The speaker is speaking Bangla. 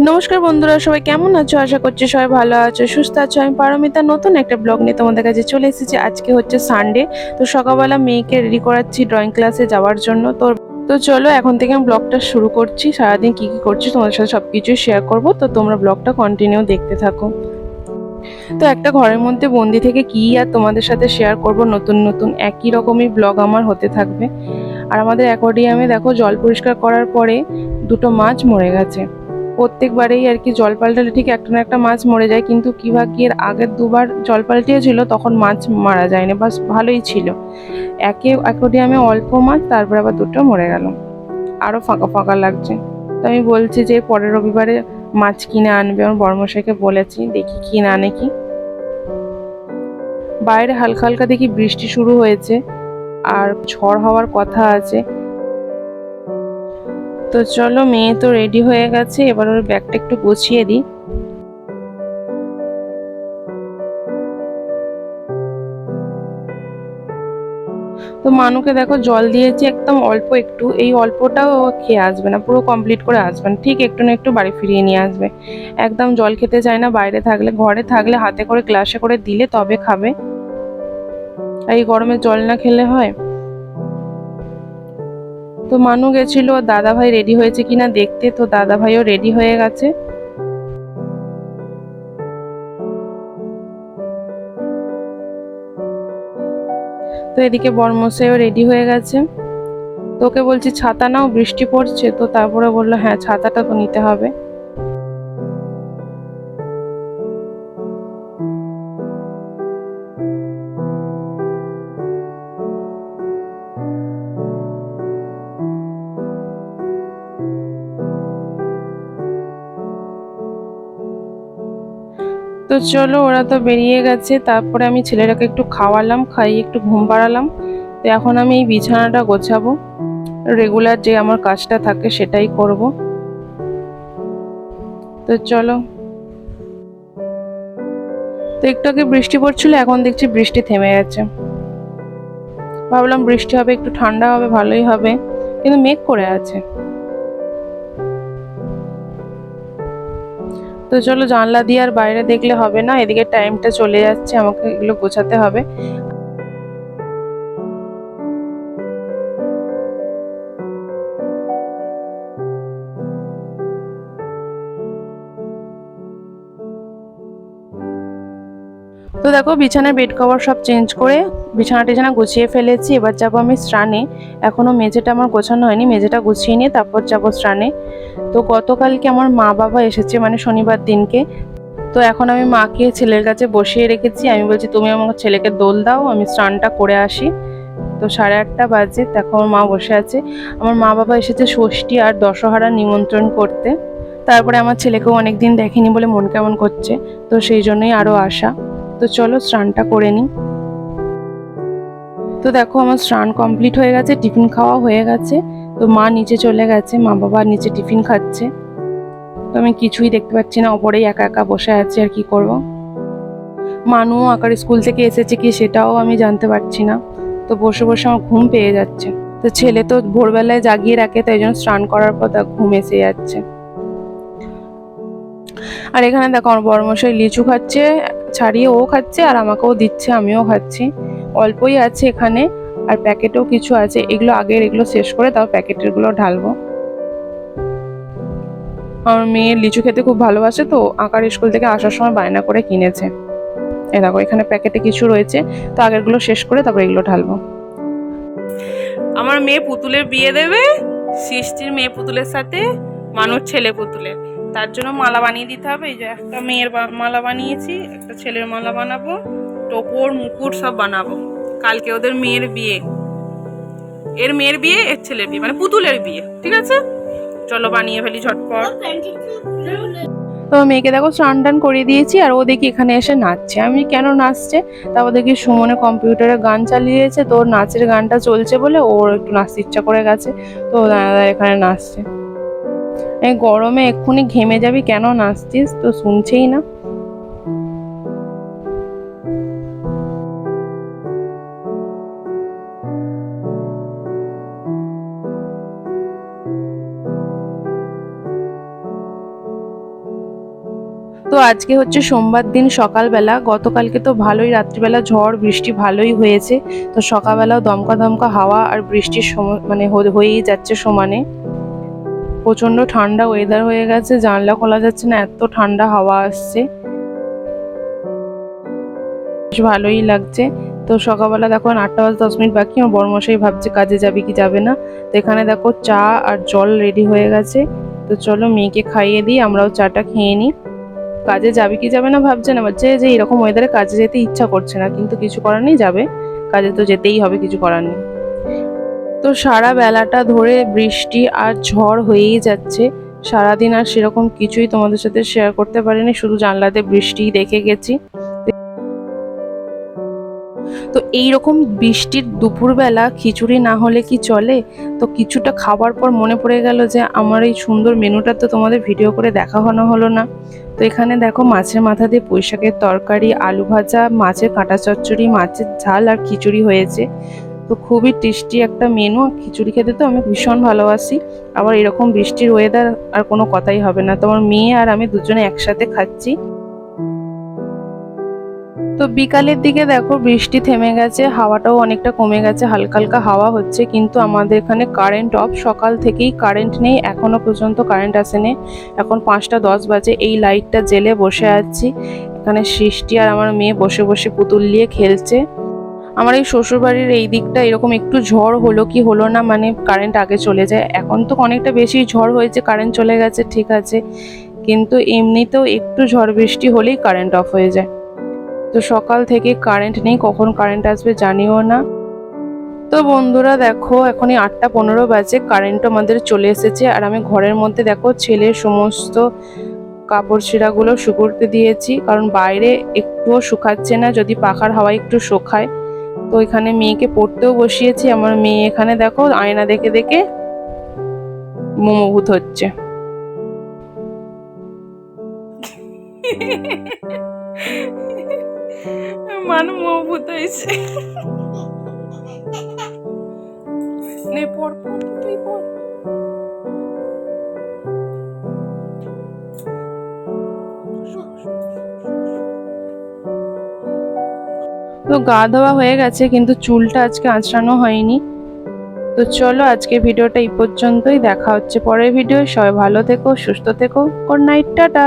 নমস্কার বন্ধুরা, সবাই কেমন আছো? আশা করছি সবাই ভালো আছো, সুস্থ আছো। আমি পারমিতা নতুন একটা ব্লগ নিয়ে তোমাদের কাছে চলে এসেছি। আজকে হচ্ছে সানডে, তো সকালবেলা মেয়েকে রেডি করাচ্ছি ড্রয়িং ক্লাসে যাওয়ার জন্য। তো চলো এখন থেকে আমি ব্লগটা শুরু করছি। সারাদিন কি কি করছি তোমাদের সাথে সবকিছু শেয়ার করব, তো তোমরা ব্লগটা কন্টিনিউ দেখতে থাকো। তো একটা ঘরের মধ্যে বন্দি থেকে কি আর তোমাদের সাথে শেয়ার করব, নতুন নতুন একই রকমই ব্লগ আমার হতে থাকবে। আর আমাদের অ্যাকোয়ারিয়ামে দেখো জল পরিষ্কার করার পরে দুটো মাছ মরে গেছে। প্রত্যেকবারেই আর কি জল পাল্টালে ঠিক একটা না একটা মাছ মরে যায়, কিন্তু কি ভাগ্যের আগের দুবার জল পাল্টিয়েছিল তখন মাছ মারা যায়নি, বাস ভালোই ছিল। অ্যাকোয়ারিয়ামে অল্প মাছ, তারপর আবার দুটো মরে গেল। আরও ফাঁকা ফাঁকা লাগছে। তো আমি বলছি যে পরের রবিবারে মাছ কিনে আনবে, আমার বড়মশাইকে বলেছি, দেখি কিনে আনে কি। বাইরে হালকা হালকা দেখি বৃষ্টি শুরু হয়েছে, আর ঝড় হওয়ার কথা আছে। তো চলো, মেয়ে তো রেডি হয়ে গেছে, এবার ওর ব্যাগটা একটু গুছিয়ে দিই। তো মানুকে দেখো জল দিয়েছি একদম অল্প একটু, এই অল্পটাও খেয়ে আসবে না, পুরো কমপ্লিট করে আসবে না, ঠিক একটু না একটু বাড়ি ফিরিয়ে নিয়ে আসবে। একদম জল খেতে চায় না বাইরে থাকলে, ঘরে থাকলে হাতে করে গ্লাসে করে দিলে তবে খাবে। আর এই গরমে জল না খেলে হয়? তো মানু গেছিল দাদা ভাই রেডি হয়েছে কিনা দেখতে, তো দাদা ভাইও রেডি হয়ে গেছে। তো এদিকে বরমশাইও রেডি হয়ে গেছে। তোকে বলছি ছাতা নাও, বৃষ্টি পড়ছে, তো তারপরে বললো হ্যাঁ ছাতাটা তো নিতে হবে। তো চলো, ওরা তো বেরিয়ে গেছে, তারপরে আমি ছেলেটাকে একটু খাওয়ালাম, খাইয়ে একটু ঘুম পাড়ালাম। তো এখন আমি এই বিছানাটা গোছাবো, রেগুলার যে আমার কাজটা থাকে সেটাই করব। তো চলো। তো একটু আগে বৃষ্টি পড়ছিল, এখন দেখছি বৃষ্টি থেমে গেছে। ভাবলাম বৃষ্টি হবে, একটু ঠান্ডা হবে, ভালোই হবে, কিন্তু মেঘ করে আছে। তো চলো, জানলা দিয়ে আর বাইরে দেখলে হবে না, এদিকে টাইমটা চলে যাচ্ছে, আমাকে এগুলো গোছাতে হবে। তো দেখো, বিছানার বেড কভার সব চেঞ্জ করে বিছানা টিছানা গুছিয়ে ফেলেছি। এবার যাবো আমি স্নানে। এখনো মেঝেটা আমার গোছানো হয়নি, মেঝেটা গুছিয়ে নিয়ে তারপর যাবো স্নানে। তো গতকালকে আমার মা বাবা এসেছে, মানে শনিবার দিনকে। তো এখন আমি মাকে ছেলের কাছে বসিয়ে রেখেছি, আমি বলছি তুমি আমার ছেলেকে দোল দাও, আমি স্নানটা করে আসি। তো 8:30 বাজে, দেখো আমার মা বসে আছে। আমার মা বাবা এসেছে ষষ্ঠী আর দশহরা নিমন্ত্রণ করতে। তারপরে আমার ছেলেকেও অনেকদিন দেখেনি বলে মন কেমন করছে, তো সেই জন্যই আরো আসা। তো চলো স্নানটা করে নিই। তো দেখো, আমার স্নান কমপ্লিট হয়ে গেছে, টিফিন খাওয়া হয়ে গেছে। তো মা নিচে চলে গেছে, মা বাবা নিচে টিফিন খাচ্ছে। তো আমি কিছুই দেখতে পাচ্ছি না, ওপরেই একা একা বসে আছি, আর কি করব। মানু আকার স্কুল থেকে এসেছে কি সেটাও আমি জানতে পারছি না। তো বসে বসে আমার ঘুম পেয়ে যাচ্ছে। তো ছেলে তো ভোরবেলায় জাগিয়ে রাখে, তাই জন্য স্নান করার পর তার ঘুম এসে যাচ্ছে। আর এখানে দেখো, আমার বড়মশাই লিচু খাচ্ছে, ছাড়িয়ে ও খাচ্ছে আর আমাকেও দিচ্ছে, আমিও খাচ্ছি। অল্পই আছে এখানে, আর প্যাকেটেও কিছু আছে, এগুলো আগের, এগুলো শেষ করে তারপর প্যাকেটের গুলো ঢালবো। আমার মেয়ে লিচু খেতে খুব ভালোবাসে, তো আঁকার স্কুল থেকে আসার সময় বায়না করে কিনেছে। এ দেখো, এখানে প্যাকেটে কিছু রয়েছে, তো আগেরগুলো শেষ করে তারপর এগুলো ঢালবো। আমার মেয়ে পুতুলের বিয়ে দেবে, সৃষ্টির মেয়ে পুতুলের সাথে মানুষ ছেলে পুতুলের। তার জন্য মালা বানিয়ে দিতে হবে। এই যে একটা মেয়ের মালা বানিয়েছি, একটা ছেলের মালা বানাবো, টোপর মুকুট সব বানাবো। কালকে ওদের মেয়ের বিয়ে, এর মেয়ের বিয়ে, এর ছেলের বিয়ে, মানে পুতুলের বিয়ে। ঠিক আছে, চলো বানিয়ে ফেলি ঝটপট। তো মেয়েকে দেখো স্নান টান করিয়ে দিয়েছি, আর ও দেখি এখানে এসে নাচছে। আমি কেন নাচছে, তারপর দেখি সুমনে কম্পিউটারে গান চালিয়েছে, তো ওর নাচের গানটা চলছে বলে ওর একটু নাচতে ইচ্ছা করে গেছে, তো দাদা এখানে নাচছে। এই গরমে এক্ষুনি ঘেমে যাবি, কেন নাচছিস, তো শুনছেই না। তো আজকে হচ্ছে সোমবার দিন সকালবেলা, গতকালকে তো ভালোই রাত্রিবেলা ঝড় বৃষ্টি ভালোই হয়েছে। তো সকালবেলাও দমকা দমকা হাওয়া আর বৃষ্টির মানে হয়েই যাচ্ছে সমানে। প্রচন্ড ঠান্ডা ওয়েদার হয়ে গেছে, জানলা খোলা যাচ্ছে না, এত ঠান্ডা হাওয়া আসছে, বেশ ভালোই লাগছে। তো সকালবেলা দেখো 8:10 বাকি, আমার বড়মশাই ভাবছে কাজে যাবে কি যাবে না। তো এখানে দেখো চা আর জল রেডি হয়ে গেছে। তো চলো মেয়েকে খাইয়ে দিই, আমরাও চাটা খেয়ে নিই। কাজে যাবে কি যাবে না ভাবছে না, ভাবছে যে এরকম ওয়েদারে কাজে যেতে ইচ্ছা করছে না, কিন্তু কিছু করার নেই, যাবে, কাজে তো যেতেই হবে, কিছু করার নেই। তো সারা বেলাটা ধরে বৃষ্টি আর ঝড় হয়েই যাচ্ছে। সারাদিন আর সেরকম কিছুই তোমাদের সাথে শেয়ার করতে পারিনি, শুধু জানলাতে বৃষ্টি দেখে গেছি। তো এইরকম বৃষ্টির দুপুরবেলা খিচুড়ি না হলে কি চলে? তো কিছুটা খাবার পর মনে পড়ে গেল যে আমার এই সুন্দর মেনুটা তো তোমাদের ভিডিও করে দেখানো হলো না। তো এখানে দেখো মাছের মাথা দিয়ে পুঁই শাকের তরকারি, আলু ভাজা, মাছের কাঁটা চচ্চড়ি, মাছের ঝাল আর খিচুড়ি হয়েছে। তো খুবই টেস্টি একটা মেনু। খিচুড়ি খেতে তো আমি ভীষণ ভালোবাসি, আবার এরকম বৃষ্টির ওয়েদার আর কোনো কথাই হবে না। তোমার মেয়ে আর আমি দুজনে একসাথে খাচ্ছি। তো বিকালের দিকে দেখো বৃষ্টি থেমে গেছে, হাওয়াটাও অনেকটা কমে গেছে, হালকা হালকা হাওয়া হচ্ছে, কিন্তু আমাদের এখানে কারেন্ট অফ। সকাল থেকেই কারেন্ট নেই, এখনো পর্যন্ত কারেন্ট আসেনি। এখন 5:10 বাজে, এই লাইটটা জেলে বসে আছি। এখানে সৃষ্টি আর আমার মেয়ে বসে বসে পুতুল নিয়ে খেলছে। আমার এই শ্বশুরবাড়ির এই দিকটা এরকম একটু ঝড় হলো কি হলো না, মানে কারেন্ট আগে চলে যায়। এখন তো অনেকটা বেশি ঝড় হয়েছে, কারেন্ট চলে গেছে ঠিক আছে, কিন্তু এমনিতেও একটু ঝড় বৃষ্টি হলেই কারেন্ট অফ হয়ে যায়। তো সকাল থেকে কারেন্ট নেই, কখন কারেন্ট আসবে জানিও না। তো বন্ধুরা দেখো এখনই 8:15 বাজে, কারেন্ট আমাদের চলে এসেছে। আর আমি ঘরের মধ্যে দেখো ছেলের সমস্ত কাপড় ছেঁড়াগুলো শুকোতে দিয়েছি, কারণ বাইরে একটুও শুকাচ্ছে না, যদি পাখার হাওয়া একটু শুকায়। তো এখানে মেয়েকে পড়তেও বসিয়েছি। আমার মেয়ে এখানে দেখো আয়না দেখে দেখে মোমোভূত হচ্ছে। মানু মোমোভূত হয়েছে। নে পড় পড় তুই পড়। তো গা ধোয়া হয়ে গেছে, কিন্তু চুলটা আজকে আঁচড়ানো হয়নি। তো চলো আজকে ভিডিওটা এই পর্যন্তই, দেখা হচ্ছে পরের ভিডিও। সবাই ভালো থেকো, সুস্থ থেকো, গুড নাইট, টাটা।